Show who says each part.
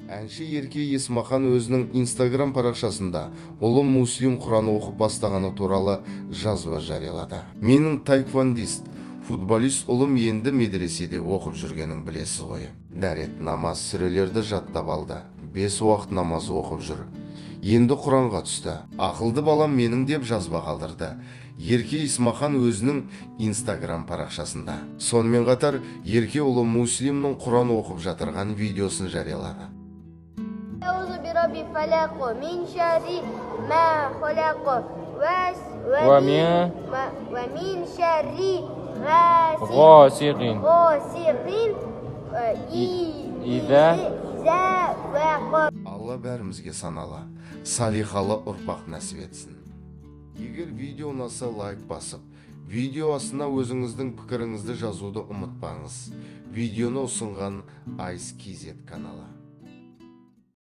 Speaker 1: Әнші Ерке Есмахан өзінің Instagram парақшасында ұлы муслим Құран оқып бастағаны туралы жазба жариялады. Менің таеквондист, футболист ұлым енді медреседе оқып жүргенін білесіз ғой. Дәрет намаз сүрелерді жаттап алды. 5 уақыт намаз оқып жүр. Енді Құранға түсті. Ақылды балам менің деп жазба қалдырды Ерке Есмахан өзінің Instagram парақшасында. Сонымен қатар Ерке ұлы муслимнің Құран оқып жатырған видеосын жариялады.
Speaker 2: أعوذ برب الفلق من شر ما خلق ومن شر
Speaker 3: غاسق إذا
Speaker 2: وقب.
Speaker 1: Алла бәрімізге саналы, салихалы ұрпақ нәсіп етсін. Егер видео ұнаса лайк басып, видео астына өзіңіздің пікіріңізді жазуды ұмытпаңыз. Видеоны ұсынған Ice KZ каналы.